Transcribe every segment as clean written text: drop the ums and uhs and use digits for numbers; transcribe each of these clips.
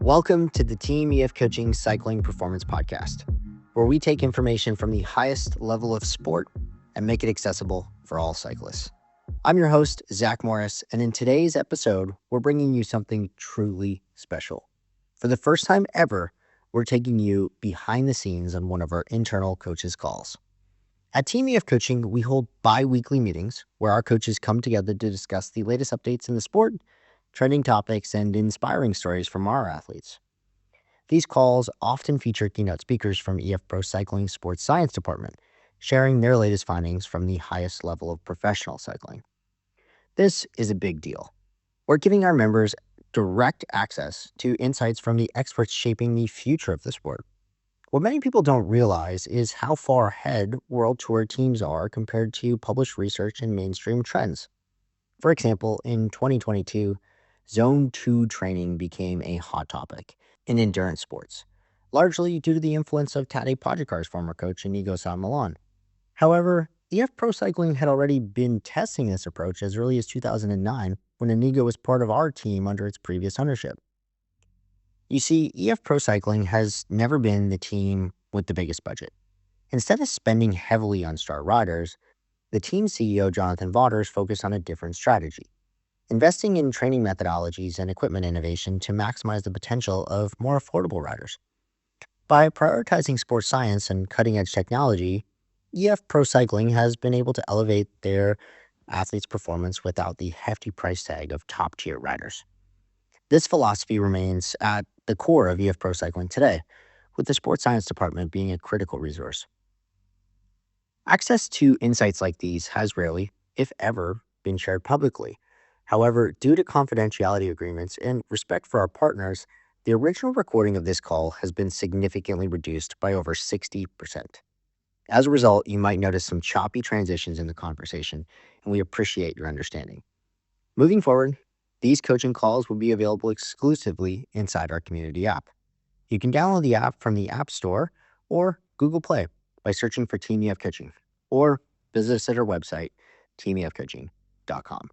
Welcome to the Team EF Coaching Cycling Performance Podcast, where we take information from the highest level of sport and make it accessible for all cyclists. I'm your host, Zack Morris, and in today's episode, we're bringing you something truly special. For the first time ever, we're taking you behind the scenes on one of our internal coaches' calls. At Team EF Coaching, we hold bi-weekly meetings where our coaches come together to discuss the latest updates in the sport, trending topics, and inspiring stories from our athletes. These calls often feature keynote speakers from EF Pro Cycling Sports Science Department, sharing their latest findings from the highest level of professional cycling. This is a big deal. We're giving our members direct access to insights from the experts shaping the future of the sport. What many people don't realize is how far ahead World Tour teams are compared to published research and mainstream trends. For example, in 2022, Zone 2 training became a hot topic in endurance sports, largely due to the influence of Tadej Pogacar's former coach Inigo San Milan. However, EF Pro Cycling had already been testing this approach as early as 2009 when Inigo was part of our team under its previous ownership. You see, EF Pro Cycling has never been the team with the biggest budget. Instead of spending heavily on star riders, the team CEO Jonathan Vaughters focused on a different strategy, investing in training methodologies and equipment innovation to maximize the potential of more affordable riders. By prioritizing sports science and cutting-edge technology, EF Pro Cycling has been able to elevate their athletes' performance without the hefty price tag of top-tier riders. This philosophy remains at the core of EF Pro Cycling today, with the sports science department being a critical resource. Access to insights like these has rarely, if ever, been shared publicly. However, due to confidentiality agreements and respect for our partners, the original recording of this call has been significantly reduced by over 60%. As a result, you might notice some choppy transitions in the conversation, and we appreciate your understanding. Moving forward, these coaching calls will be available exclusively inside our community app. You can download the app from the App Store or Google Play by searching for Team EF Coaching, or visit us at our website, teamefcoaching.com.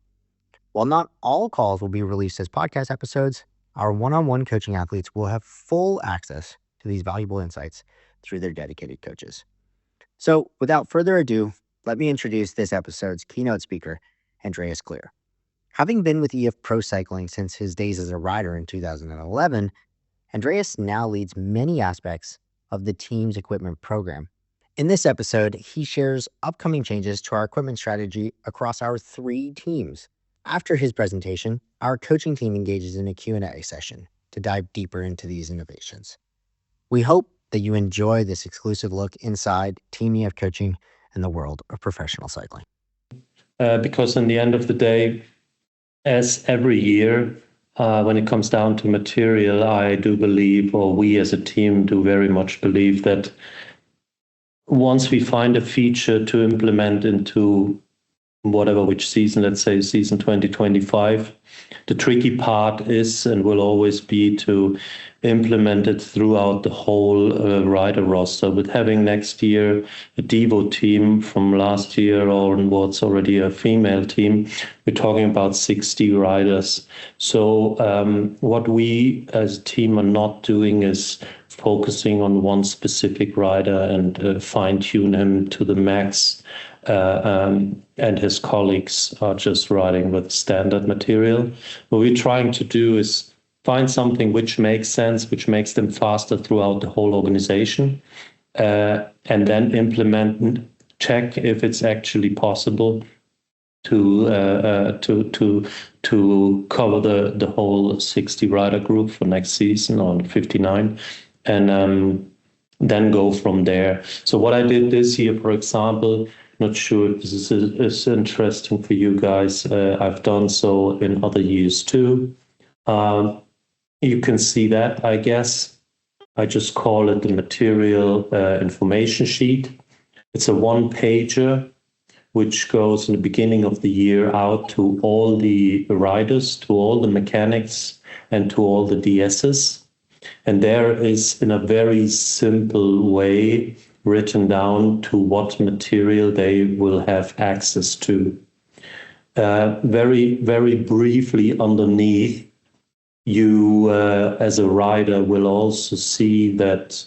While not all calls will be released as podcast episodes, our one-on-one coaching athletes will have full access to these valuable insights through their dedicated coaches. So without further ado, let me introduce this episode's keynote speaker, Andreas Klier. Having been with EF Pro Cycling since his days as a rider in 2011, Andreas now leads many aspects of the team's equipment program. In this episode, he shares upcoming changes to our equipment strategy across our 3 teams. After his presentation, our coaching team engages in a Q&A session to dive deeper into these innovations. We hope that you enjoy this exclusive look inside Team EF Coaching and the world of professional cycling. Because in the end of the day, as every year, when it comes down to material, I do believe, or we as a team do very much believe, that once we find a feature to implement into which season, let's say season 2025, the tricky part is and will always be to implement it throughout the whole rider roster. With having next year a Devo team from last year onwards, already a female team, we're talking about 60 riders. So what we as a team are not doing is focusing on one specific rider and fine-tune him to the max. And his colleagues are just riding with standard material. What we're trying to do is find something which makes sense, which makes them faster throughout the whole organization, and then implement, check if it's actually possible to cover the whole 60 rider group for next season on 59, and then go from there. So what I did this year, for example, not sure if this is interesting for you guys. I've done so in other years too. You can see that, I guess. I just call it the material information sheet. It's a one-pager which goes in the beginning of the year out to all the riders, to all the mechanics, and to all the DSs. And there is, in a very simple way, written down to what material they will have access to. Very, very briefly underneath, you as a rider will also see that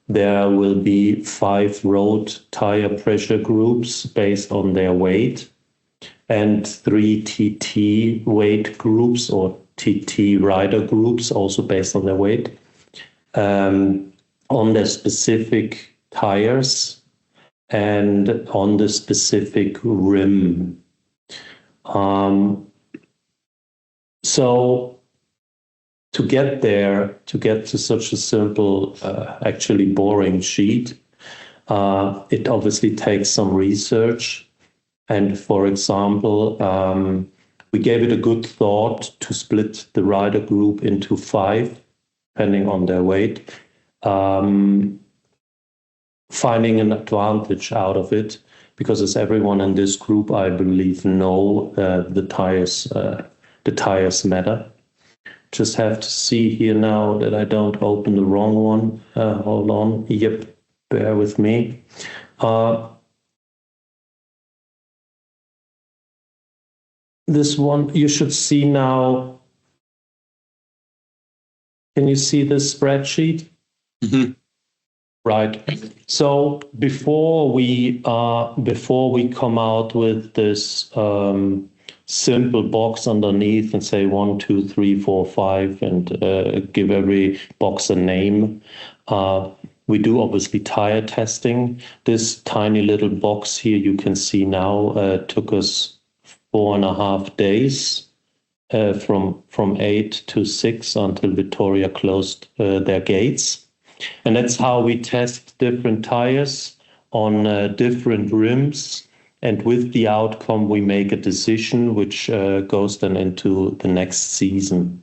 there will be 5 road tire pressure groups based on their weight and 3 TT weight groups or TT rider groups also based on their weight on their specific tires and on the specific rim. So to get there, to get to such a simple, actually boring sheet, it obviously takes some research. And for example, we gave it a good thought to split the rider group into 5, depending on their weight, finding an advantage out of it, because as everyone in this group, I believe, know the tires matter. Just have to see here now that I don't open the wrong one. Hold on. Yep, bear with me. This one you should see now. Can you see this spreadsheet? Mm-hmm. Right. So before we come out with this simple box underneath and say 1, 2, 3, 4, 5 and give every box a name, we do obviously tire testing. This tiny little box here you can see now took us 4.5 days from 8 to 6 until Victoria closed their gates. And that's how we test different tires on different rims. And with the outcome, we make a decision which goes then into the next season.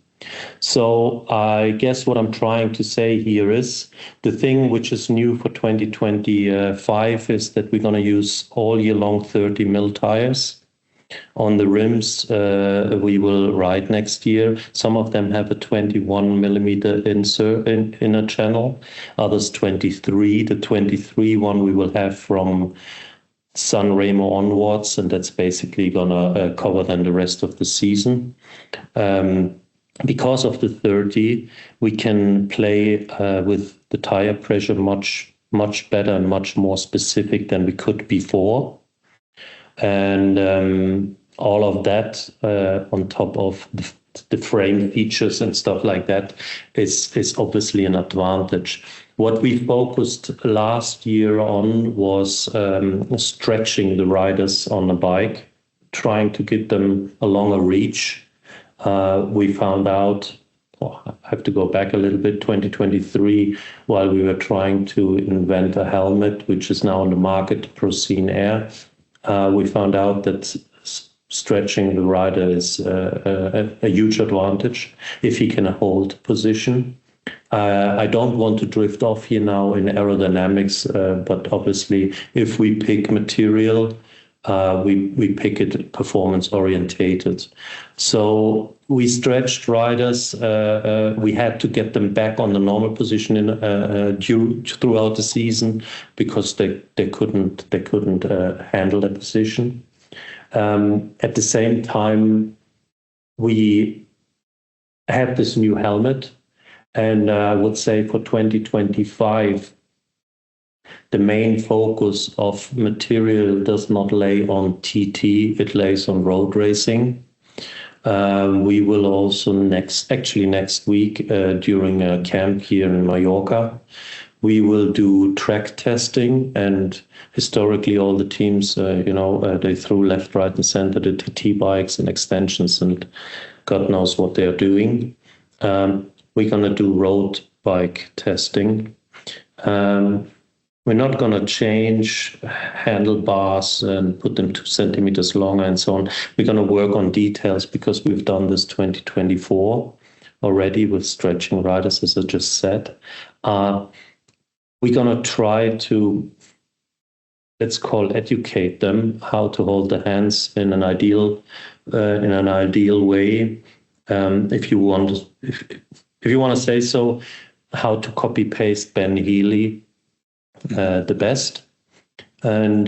So I guess what I'm trying to say here is the thing which is new for 2025 is that we're going to use all year long 30 mil tires. On the rims, we will ride next year. Some of them have a 21 millimeter insert in a channel, others 23. The 23 one we will have from San Remo onwards, and that's basically gonna cover then the rest of the season. Because of the 30, we can play with the tire pressure much better and much more specific than we could before. And all of that on top of the frame features and stuff like that is obviously an advantage. What we focused last year on was stretching the riders on a bike, trying to get them a longer reach. We found out, I have to go back a little bit, 2023, while we were trying to invent a helmet, which is now on the market, Procene Air. We found out that stretching the rider is a huge advantage if he can hold position. I don't want to drift off here now in aerodynamics, but obviously if we pick material, we pick it performance orientated. So we stretched riders. We had to get them back on the normal position throughout the season because they couldn't handle the position. At the same time, we had this new helmet, and I would say for 2025, the main focus of material does not lay on TT, it lays on road racing. We will also next week during a camp here in Mallorca, we will do track testing, and historically all the teams, they threw left, right and center the TT bikes and extensions and God knows what they're doing. We're going to do road bike testing. We're not going to change handlebars and put them 2 centimeters longer and so on. We're going to work on details because we've done this 2024 already with stretching riders, as I just said. We're going to try to, educate them how to hold the hands in an ideal way. If you want to say so, how to copy paste Ben Healy the best, and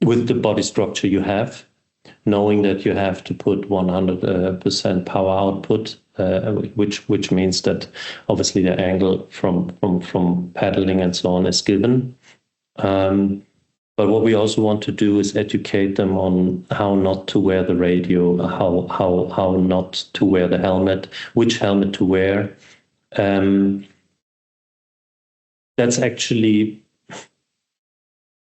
with the body structure you have. knowing that you have to put 100% power output, which means that obviously the angle from pedaling and so on is given. But what we also want to do is educate them on how not to wear the radio, how not to wear the helmet, which helmet to wear. That's actually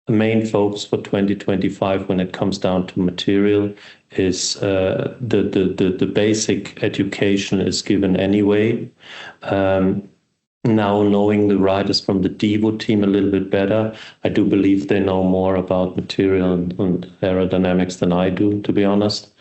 the main focus for 2025 when it comes down to material. Is the basic education is given anyway. Now, knowing the riders from the Devo team a little bit better, I do believe they know more about material and aerodynamics than I do, to be honest.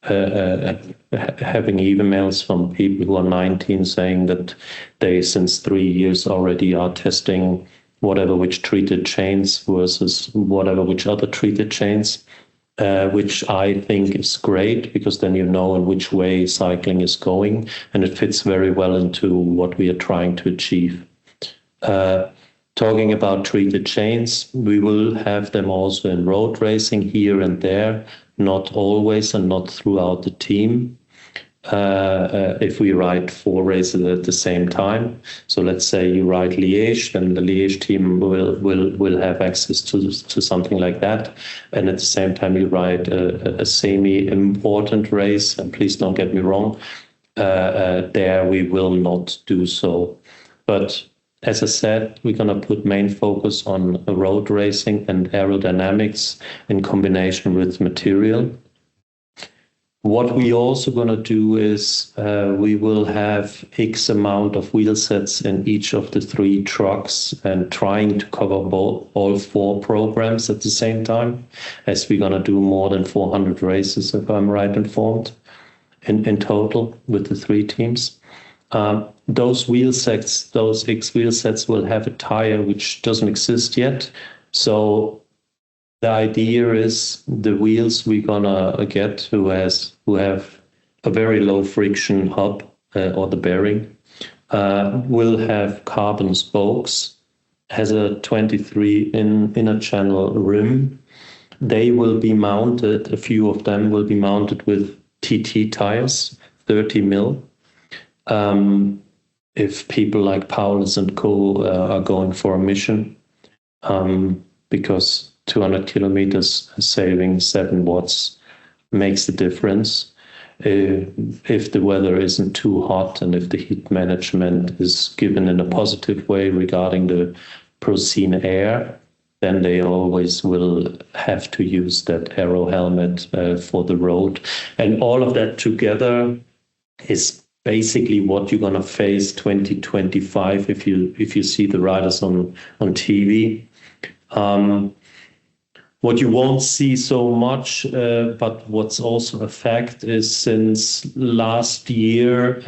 Having emails from people who are 19 saying that they, since 3 years already, are testing whatever which treated chains versus whatever which other treated chains, which I think is great, because then you know in which way cycling is going, and it fits very well into what we are trying to achieve. Talking about treated chains, we will have them also in road racing here and there, not always and not throughout the team. If we ride 4 races at the same time, so let's say you ride Liège, then the Liège team will have access to something like that, and at the same time you ride a semi-important race, and please don't get me wrong, there we will not do so. But as I said, we're going to put main focus on road racing and aerodynamics in combination with material. What we also going to do is we will have X amount of wheel sets in each of the 3 trucks, and trying to cover all 4 programs at the same time, as we're going to do more than 400 races, if I'm right informed, in total with the 3 teams. Those wheel sets, those X wheel sets, will have a tire which doesn't exist yet. So the idea is the wheels we're gonna get who have a very low friction hub or the bearing will have carbon spokes, has a 23 inner channel rim. They will be mounted, a few of them will be mounted with TT tires, 30 mil. If people like Paulus and co are going for a mission, because 200 kilometers saving 7 watts makes the difference. If the weather isn't too hot and if the heat management is given in a positive way regarding the Procene air, then they always will have to use that aero helmet for the road. And all of that together is basically what you're going to face 2025 if you see the riders on TV. What you won't see so much, but what's also a fact, is since last year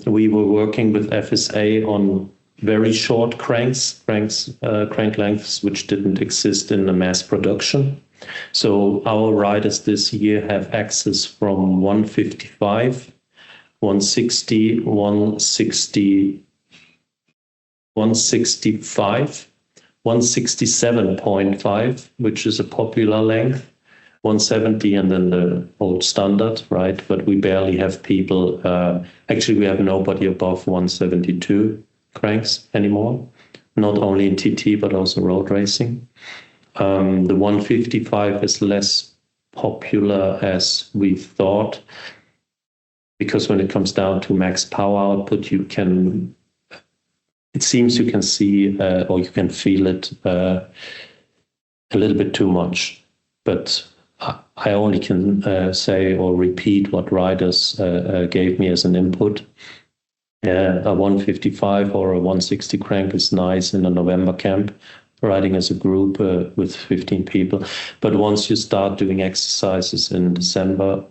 we were working with FSA on very short crank lengths which didn't exist in the mass production. So our riders this year have access from 155, 160, 165, 167.5, which is a popular length, 170, and then the old standard, right? But we barely have people. Actually, we have nobody above 172 cranks anymore, not only in TT, but also road racing. The 155 is less popular as we thought, because when it comes down to max power output, it seems you can see or you can feel it a little bit too much. But I only can say or repeat what riders gave me as an input. A 155 or a 160 crank is nice in a November camp, riding as a group with 15 people. But once you start doing exercises in December,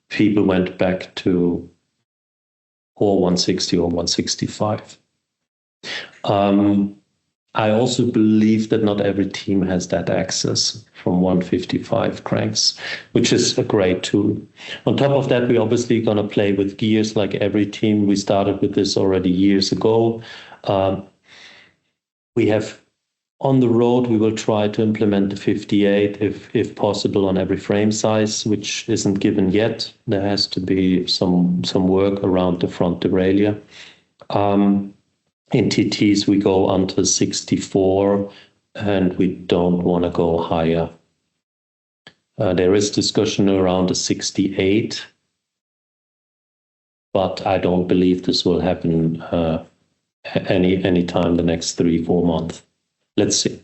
people went back to or 160 or 165. I also believe that not every team has that access from 155 cranks, which is a great tool. On top of that, we're obviously going to play with gears like every team. We started with this already years ago. We have On the road, we will try to implement the 58 if possible on every frame size, which isn't given yet. There has to be some work around the front derailleur. In TTs, we go until 64, and we don't want to go higher. There is discussion around the 68, but I don't believe this will happen any time the next 3-4 months. Let's see.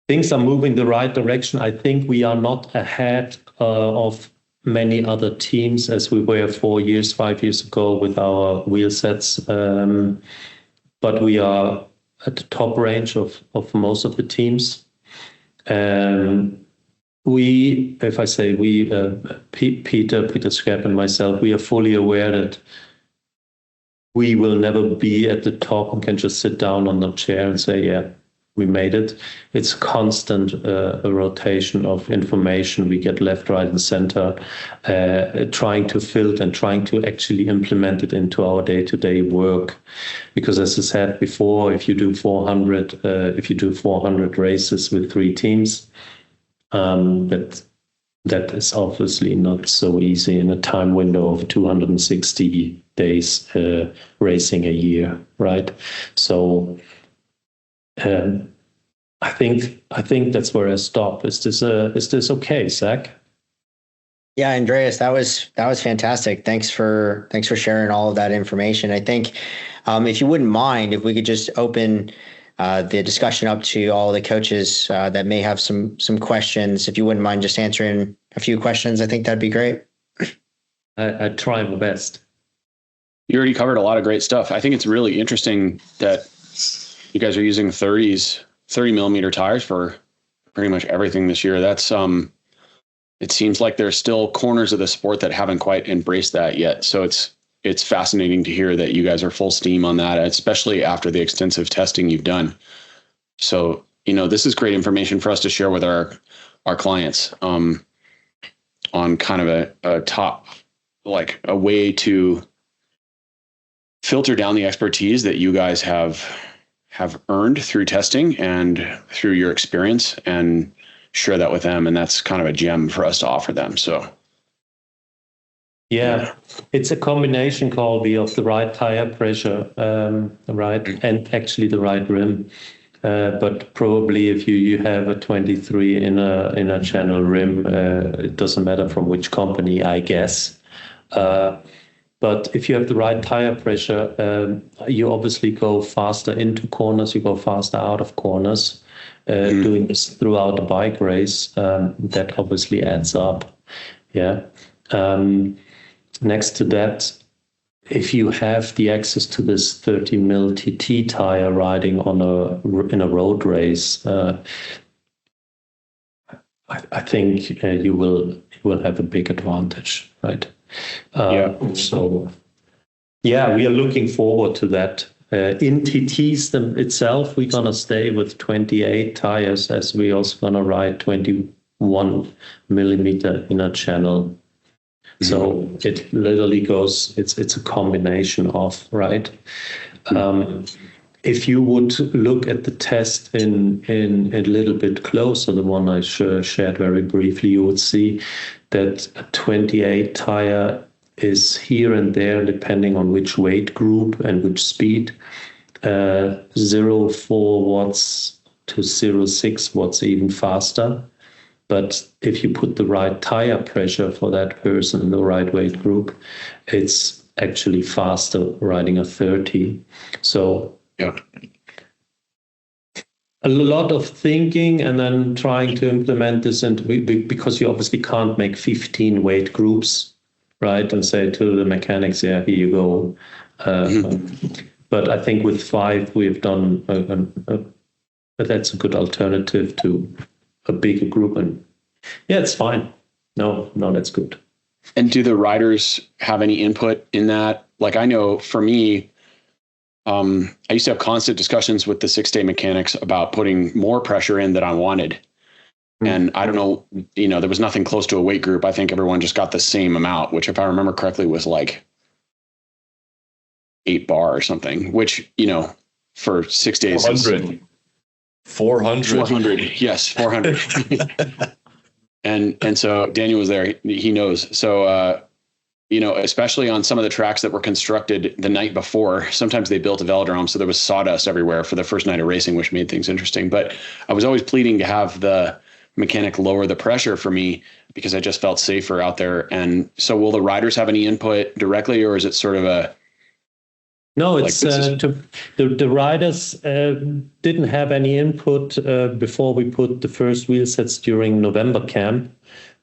Things are moving the right direction. I think we are not ahead of many other teams as we were 5 years ago with our wheel sets. But we are at the top range of most of the teams. If I say we, Peter Skep and myself, we are fully aware that we will never be at the top and can just sit down on the chair and say, yeah, we made it. It's constant a rotation of information. We get left, right, and center, trying to filter and trying to actually implement it into our day-to-day work. Because as I said before, if you do 400 races with 3 teams, that is obviously not so easy in a time window of 260 days racing a year, right? So. I think that's where I stop. Is this okay, Zack? Yeah, Andreas, that was fantastic. Thanks for sharing all of that information. I think if you wouldn't mind, if we could just open the discussion up to all the coaches that may have some questions. If you wouldn't mind just answering a few questions, I think that'd be great. I try my best. You already covered a lot of great stuff. I think it's really interesting that you guys are using 30 millimeter tires for pretty much everything this year. That's it seems like there's still corners of the sport that haven't quite embraced that yet. So it's fascinating to hear that you guys are full steam on that, especially after the extensive testing you've done. So, this is great information for us to share with our clients on kind of a top, like a way to filter down the expertise that you guys have earned through testing and through your experience and share that with them. And that's kind of a gem for us to offer them. So. Yeah, it's a combination, Colby, of the right tire pressure, right, and actually the right rim. But probably if you have a 23 in a channel rim, it doesn't matter from which company, I guess. But if you have the right tire pressure, you obviously go faster into corners, you go faster out of corners. Doing this throughout a bike race, that obviously adds up. Yeah. Next to that, if you have the access to this 30 mil TT tire riding in a road race, I think you will have a big advantage, right? So, yeah, we are looking forward to that. In TTs itself, we're going to stay with 28 tires as we also going to ride 21 millimeter inner channel. So it literally goes, it's a combination of, right? If you would look at the test in a little bit closer, the one I shared very briefly, you would see that a 28 tire is here and there, depending on which weight group and which speed, 0.4 watts to 0.6 watts, even faster. But if you put the right tire pressure for that person in the right weight group, it's actually faster riding a 30. So yeah, a lot of thinking and then trying to implement this into, because you obviously can't make 15 weight groups, right? And say to the mechanics, yeah, here you go. But I think with 5, we've done, that's a good alternative to a bigger group. And yeah, it's fine. No, that's good. And do the riders have any input in that? Like, I know for me, I used to have constant discussions with the 6-day mechanics about putting more pressure in than I wanted. And I don't know, there was nothing close to a weight group. I think everyone just got the same amount, which if I remember correctly was like 8 bar or something, which, for 6 days. 400. 400. Yes, 400. And so Daniel was there. He knows. So, especially on some of the tracks that were constructed the night before, sometimes they built a velodrome. So there was sawdust everywhere for the first night of racing, which made things interesting. But I was always pleading to have the mechanic lower the pressure for me because I just felt safer out there. And so will the riders have any input directly, or is it sort of a... No, it's the riders didn't have any input before we put the first wheel sets during November camp.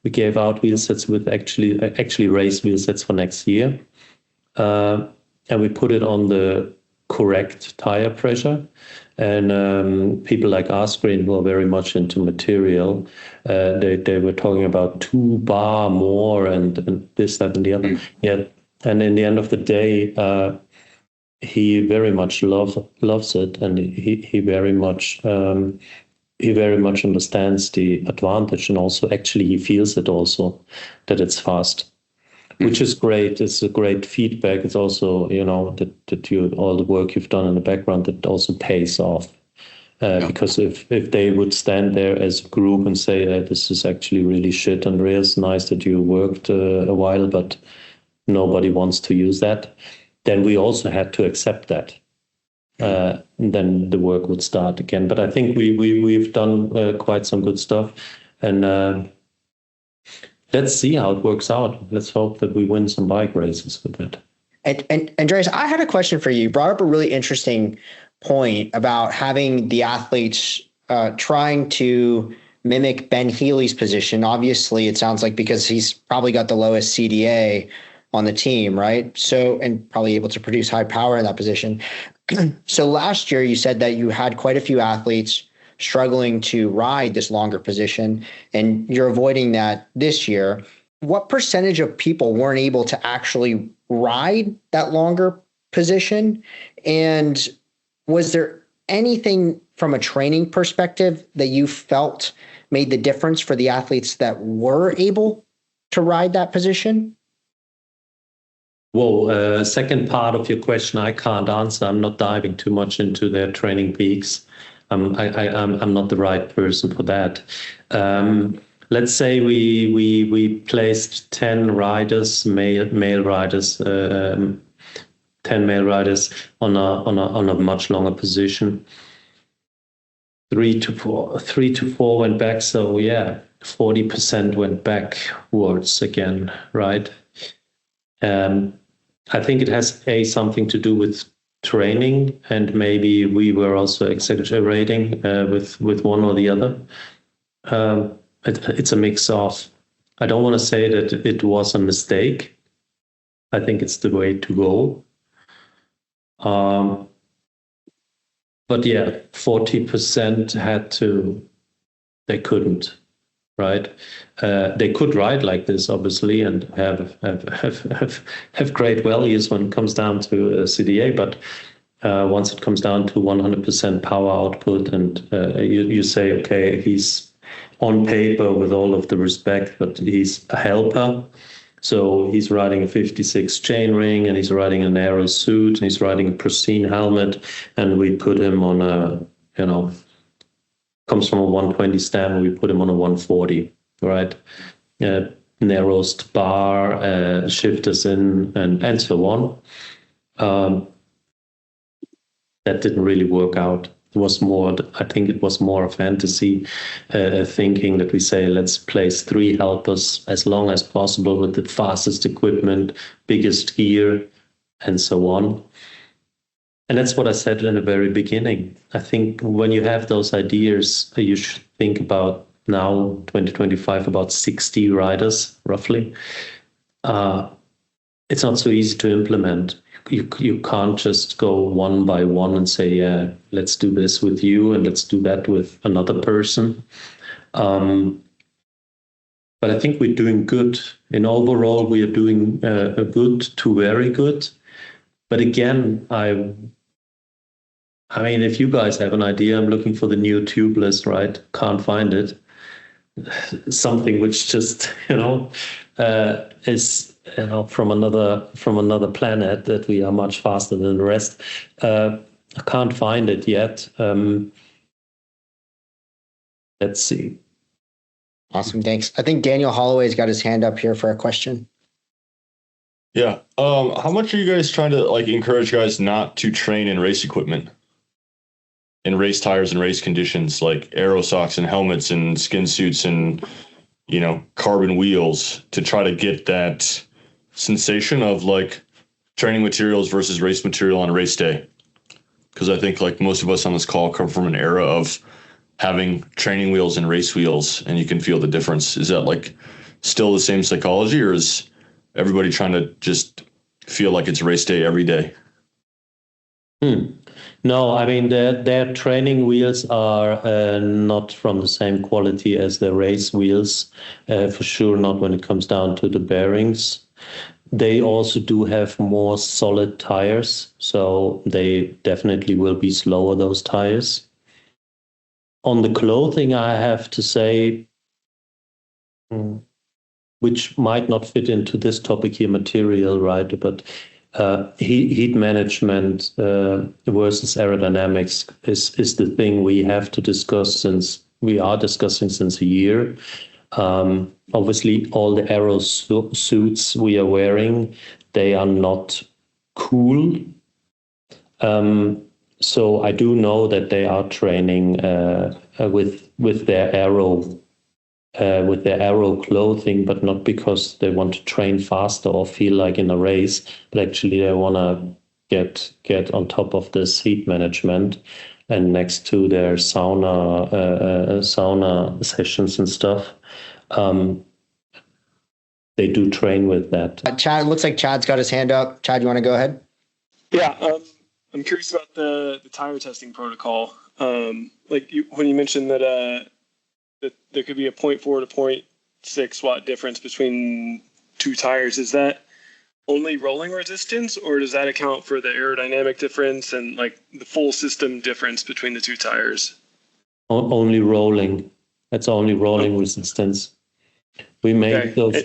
We gave out wheel sets with actually race wheel sets for next year, and we put it on the correct tire pressure. And people like Asgreen, who are very much into material, they were talking about 2 bar more and this, that, and the other. Yeah, and in the end of the day, he very much loves it, and he very much understands the advantage, and also actually he feels it also that it's fast, which is great. It's a great feedback. It's also that you all the work you've done in the background, that also pays off. Because if they would stand there as a group and say this is actually really shit, Andreas, nice that you worked a while, but nobody wants to use that, then we also had to accept that. And then the work would start again. But I think we've done quite some good stuff, and let's see how it works out. Let's hope that we win some bike races with it. And Andreas, I had a question for you. You brought up a really interesting point about having the athletes trying to mimic Ben Healy's position. Obviously, it sounds like because he's probably got the lowest CDA on the team, right? So, and probably able to produce high power in that position. So last year you said that you had quite a few athletes struggling to ride this longer position, and you're avoiding that this year. What percentage of people weren't able to actually ride that longer position? And was there anything from a training perspective that you felt made the difference for the athletes that were able to ride that position? Well, second part of your question, I can't answer. I'm not diving too much into their training peaks. I'm not the right person for that. Let's say we placed 10 riders, male riders, 10 male riders on a much longer position. 3 to 4 went back. So yeah, 40% went backwards again, right? I think it has something to do with training, and maybe we were also exaggerating with one or the other. It's a mix of. I don't want to say that it was a mistake. I think it's the way to go. But yeah, 40% they couldn't. Right, they could ride like this, obviously, and have great values when it comes down to CDA. But once it comes down to 100% power output, and you say, okay, he's on paper, with all of the respect, but he's a helper. So he's riding a 56 chainring, and he's riding a narrow suit, and he's riding a pristine helmet, and we put him on a comes from a 120 stem, we put him on a 140, right? Narrowest bar, shifters in, and so on. That didn't really work out. It was more, I think it was more a fantasy thinking that we say, let's place 3 helpers as long as possible with the fastest equipment, biggest gear, and so on. And that's what I said in the very beginning. I think when you have those ideas, you should think about now, 2025, about 60 riders, roughly. It's not so easy to implement. You can't just go one by one and say, yeah, let's do this with you and let's do that with another person. But I think we're doing good. In overall, we are doing good to very good. But again, I mean, if you guys have an idea, I'm looking for the new tubeless, right? Can't find it. Something which just, is from another planet, that we are much faster than the rest. I can't find it yet. let's see. Awesome. Thanks. I think Daniel Holloway's got his hand up here for a question. Yeah. How much are you guys trying to encourage guys not to train in race equipment, in race tires and race conditions, like aero socks and helmets and skin suits and, carbon wheels, to try to get that sensation of training materials versus race material on a race day? Because I think most of us on this call come from an era of having training wheels and race wheels, and you can feel the difference. Is that still the same psychology, or is everybody trying to just feel like it's race day every day? No, I mean, their training wheels are not from the same quality as the race wheels, for sure not when it comes down to the bearings. They also do have more solid tires, so they definitely will be slower, those tires. On the clothing, I have to say, which might not fit into this topic here, material, right? But heat management versus aerodynamics is the thing we have to discuss, since we are discussing since a year. Obviously, all the aero suits we are wearing, they are not cool. So I do know that they are training with their aero clothing, but not because they want to train faster or feel like in a race, but actually they want to get on top of this heat management, and next to their sauna sessions and stuff. They do train with that. Chad, looks like Chad's got his hand up. Chad, you want to go ahead? Yeah, I'm curious about the tire testing protocol. When you mentioned that there could be a 0.4 to 0.6 watt difference between two tires. Is that only rolling resistance, or does that account for the aerodynamic difference and the full system difference between the two tires? Only rolling. That's only rolling resistance. We make those.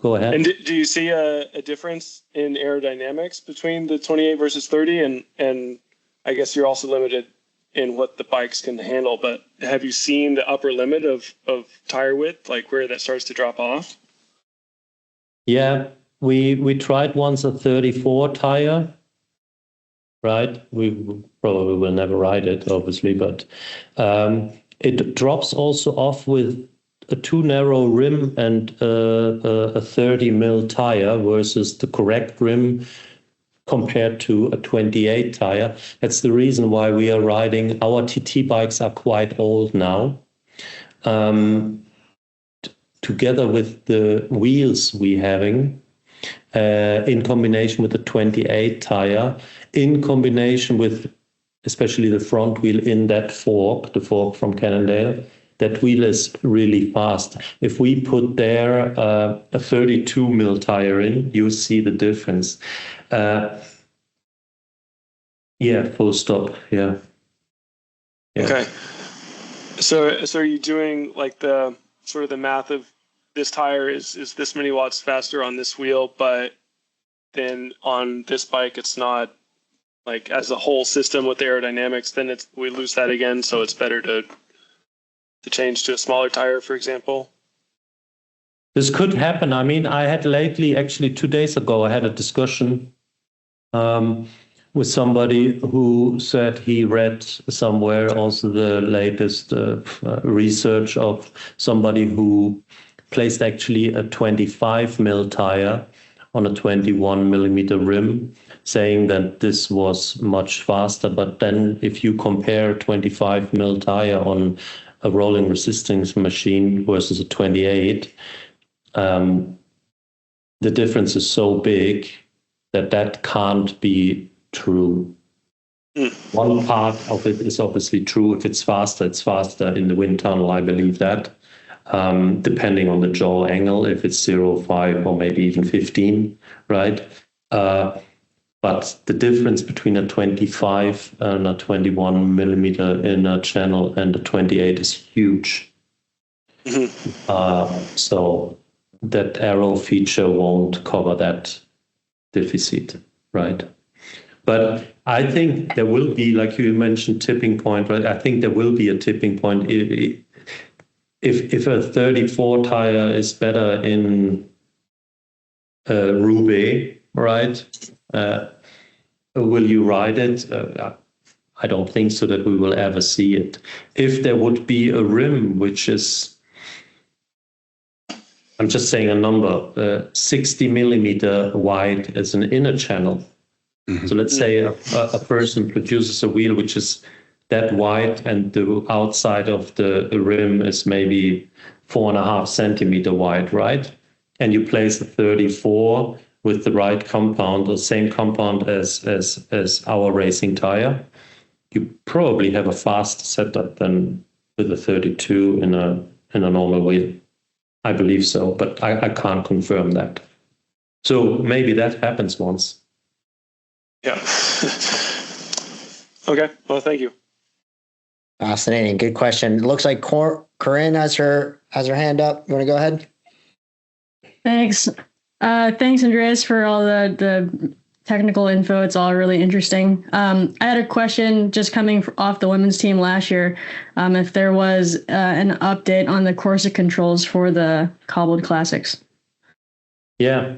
Go ahead. And do you see a difference in aerodynamics between the 28 versus 30? And I guess you're also limited in what the bikes can handle, but have you seen the upper limit of tire width, where that starts to drop off? Yeah, we tried once a 34 tire, right? We probably will never ride it, obviously, but it drops also off with a too narrow rim and a 30 mil tire versus the correct rim compared to a 28 tire. That's the reason why we are riding. Our TT bikes are quite old now. Together with the wheels we having, in combination with the 28 tire, in combination with especially the front wheel in that fork, the fork from Cannondale, that wheel is really fast. If we put there a 32 mil tire in, you see the difference. Full stop. Yeah. Okay. So are you doing the sort of the math of this tire is this many watts faster on this wheel, but then on this bike it's not, as a whole system with aerodynamics, then we lose that again, so it's better to change to a smaller tire, for example? This could happen. I mean, I had lately, actually 2 days ago, I had a discussion with somebody who said he read somewhere also the latest research of somebody who placed actually a 25 mil tire on a 21 millimeter rim, saying that this was much faster. But then if you compare 25 mil tire on a rolling resistance machine versus a 28, the difference is so big that can't be true. One part of it is obviously true. If it's faster in the wind tunnel, I believe that. Depending on the jaw angle, if it's 0.5 or maybe even 15, right? But the difference between a 25 and a 21 millimeter inner channel and a 28 is huge. So that aero feature won't cover that deficit, right? But I think there will be, like you mentioned, tipping point, right? I think there will be a tipping point. If a 34 tire is better in Roubaix, right? Will you ride it? I don't think so that we will ever see it. If there would be a rim, which is, I'm just saying a number, 60 millimeter wide as an inner channel. So let's say a person produces a wheel which is that wide and the outside of the rim is maybe 4.5 centimeter wide, right? And you place a 34 with the right compound, the same compound as our racing tire, you probably have a faster setup than with a 32 in a normal wheel. I believe so, but I can't confirm that. So maybe that happens once. Yeah. Okay. Well, thank you. Fascinating. Good question. It looks like Coryn has her hand up. You want to go ahead? Thanks. Thanks, Andreas, for all the technical info. It's all really interesting. I had a question just coming off the women's team last year. If there was an update on the Corsa controls for the cobbled classics. Yeah,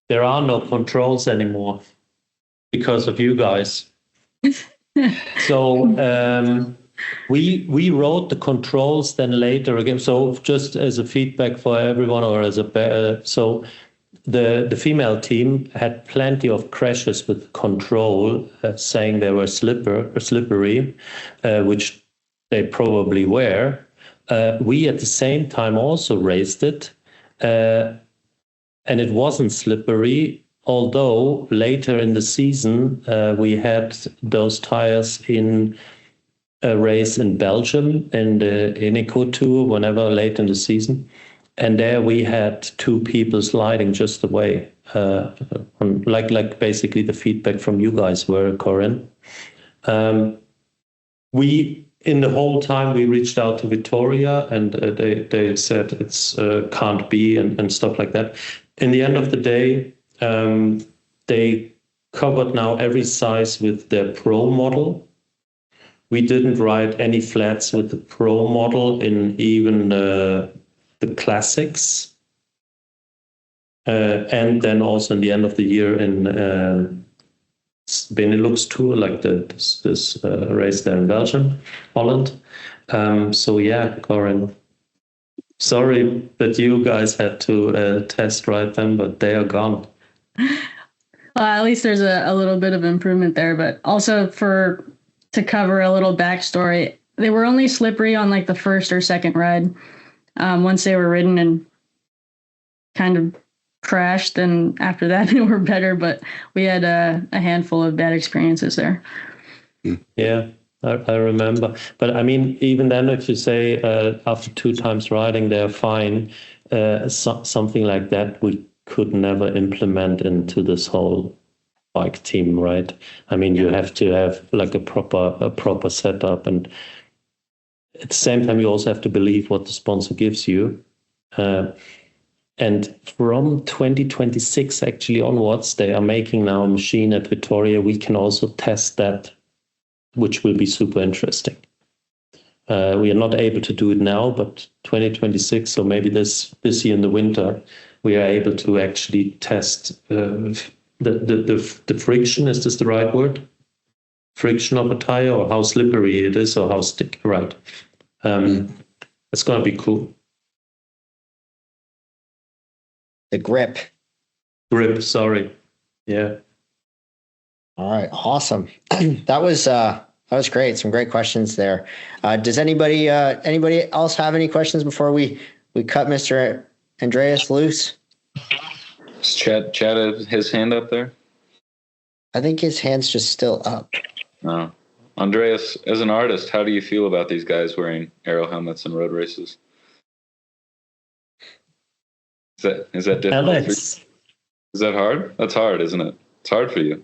there are no controls anymore because of you guys. So we wrote the controls then later again. So just as a feedback for everyone, or as a so the female team had plenty of crashes with control, saying they were slippery, which they probably were. We at the same time also raised it, and it wasn't slippery. Although later in the season, we had those tires in a race in Belgium in the Eneco Tour, whenever late in the season. And there we had two people sliding just away, like basically the feedback from you guys were, Coryn. We, in the whole time, we reached out to Vittoria, and they said it's can't be and stuff like that. In the end of the day, they covered now every size with their Pro model. We didn't ride any flats with the Pro model in even the classics. And then also in the end of the year in Benelux Tour, like this race there in Belgium, Holland. So yeah, Coryn, sorry that you guys had to test ride them, but they are gone. Well, at least there's a little bit of improvement there, but also to cover a little backstory, they were only slippery on like the first or second ride. Once they were ridden and kind of crashed, then after that they were better, but we had a handful of bad experiences there. Yeah, I remember. But I mean, even then, if you say after 2 times riding, they're fine, something like that we could never implement into this whole bike team, right? I mean, you have to have like a proper setup, and at the same time, you also have to believe what the sponsor gives you. And from 2026 actually onwards, they are making now a machine at Vittoria. We can also test that, which will be super interesting. We are not able to do it now, but 2026, or maybe this year in the winter, we are able to actually test the friction. Is this the right word? Friction of a tire, or how slippery it is, or how sticky, right? It's going to be cool. The grip, sorry. Yeah. All right. Awesome. That was great. Some great questions there. Does anybody else have any questions before we cut Mr. Andreas loose? Is Chad had his hand up there? I think his hand's just still up. No. Andreas, as an artist, how do you feel about these guys wearing aero helmets in road races? Is that difficult? Alex. Is that hard? That's hard, isn't it? It's hard for you.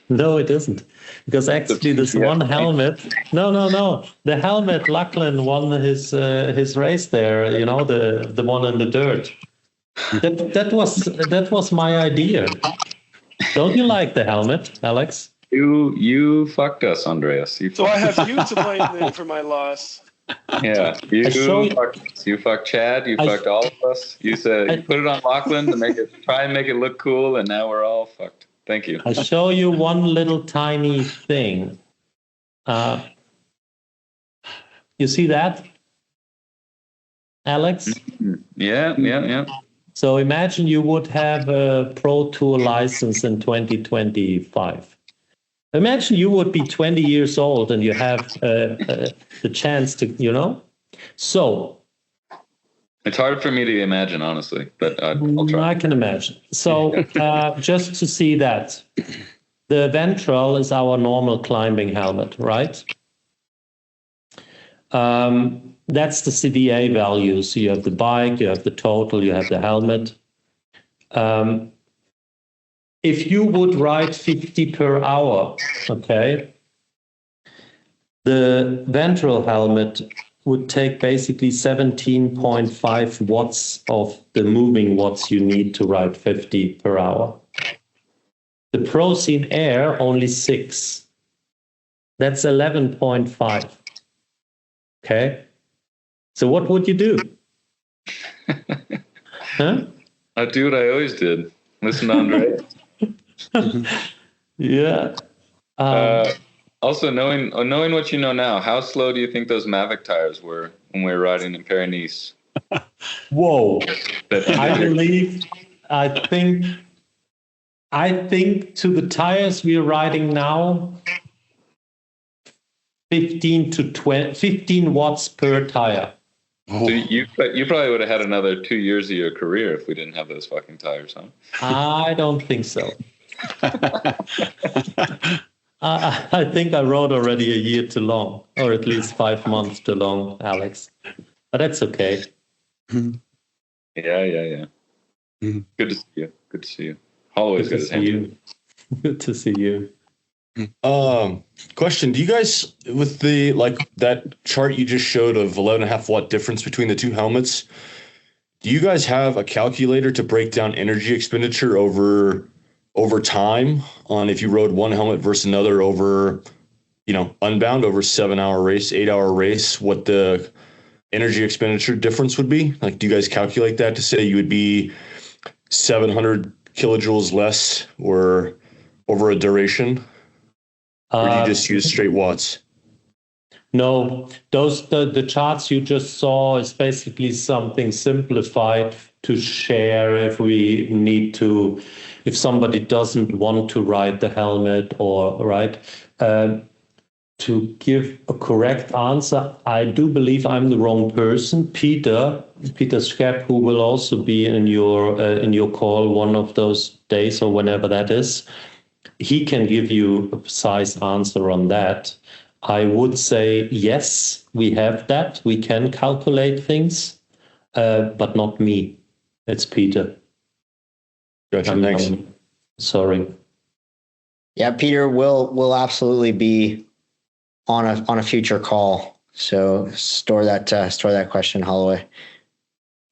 No, it isn't. Because actually this one helmet, no. The helmet, Lachlan won his race there, you know, the one in the dirt. That was my idea. Don't you like the helmet, Alex? You fucked us, Andreas. So I have you to blame then for my loss. Yeah, you fucked Chad. You fucked all of us. You said you put it on Lachlan to try and make it look cool, and now we're all fucked. Thank you. I'll show you one little tiny thing. You see that, Alex? Yeah. So imagine you would have a Pro Tour license in 2025. Imagine you would be 20 years old and you have the chance to, So. It's hard for me to imagine, honestly, but I'll try. I can imagine. So just to see that, the ventral is our normal climbing helmet, right? That's the CVA value. So you have the bike, you have the total, you have the helmet. If you would ride 50 per hour, okay, the ventral helmet would take basically 17.5 watts of the moving watts you need to ride 50 per hour. The Procene Air, only 6. That's 11.5. Okay. So what would you do? Huh? I'd do what I always did. Listen to Andre. Yeah. Also, knowing what you know now, how slow do you think those Mavic tires were when we were riding in Paris-Nice? Whoa! I think to the tires we're riding now, 15 watts per tire. So you probably would have had another 2 years of your career if we didn't have those fucking tires, huh? I don't think so. I think I rode already a year too long, or at least 5 months too long, Alex. But that's okay. Yeah. Good to see you. Good to see you. Holloway's got his hand. Good to see you. Question: do you guys, with the that chart you just showed of 11.5 watt difference between the two helmets, do you guys have a calculator to break down energy expenditure over time on if you rode one helmet versus another over, unbound over 7-hour race, 8-hour race, what the energy expenditure difference would be? Do you guys calculate that to say you would be 700 kilojoules less or over a duration? Or do you just use straight watts? No, the charts you just saw is basically something simplified to share if somebody doesn't want to ride the helmet or to give a correct answer. I do believe I'm the wrong person. Peter Schkepp, who will also be in your call one of those days or whenever that is, he can give you a precise answer on that. I would say, yes, we have that. We can calculate things, but not me. It's Peter. Gotcha, thanks. Sorry. Yeah, Peter will absolutely be on a future call. So store that question, Holloway.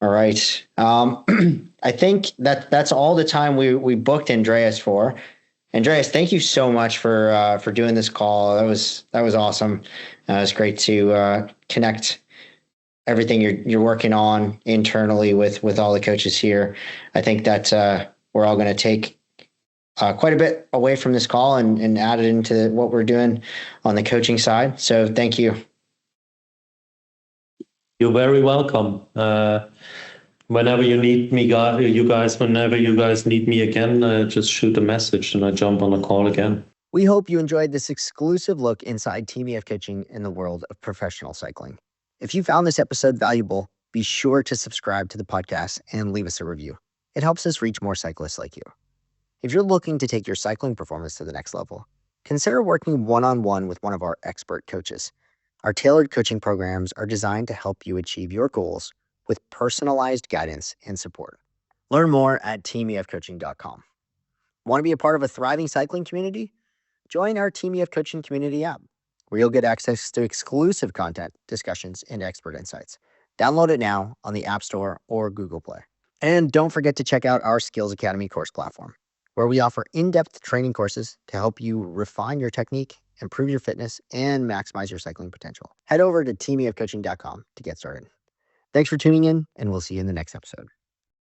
All right. I think that's all the time we booked Andreas for. Andreas, thank you so much for doing this call. That was awesome. It was great to connect everything you're working on internally with all the coaches here. I think that we're all going to take quite a bit away from this call and add it into what we're doing on the coaching side. So thank you. You're very welcome. Whenever you need me, whenever you guys need me again, just shoot a message and I jump on a call again. We hope you enjoyed this exclusive look inside Team EF coaching in the world of professional cycling. If you found this episode valuable, be sure to subscribe to the podcast and leave us a review. It helps us reach more cyclists like you. If you're looking to take your cycling performance to the next level, consider working one-on-one with one of our expert coaches. Our tailored coaching programs are designed to help you achieve your goals with personalized guidance and support. Learn more at teamefcoaching.com. Want to be a part of a thriving cycling community? Join our Team EF Coaching community app, where you'll get access to exclusive content, discussions, and expert insights. Download it now on the App Store or Google Play. And don't forget to check out our Skills Academy course platform, where we offer in-depth training courses to help you refine your technique, improve your fitness, and maximize your cycling potential. Head over to teamefcoaching.com to get started. Thanks for tuning in, and we'll see you in the next episode.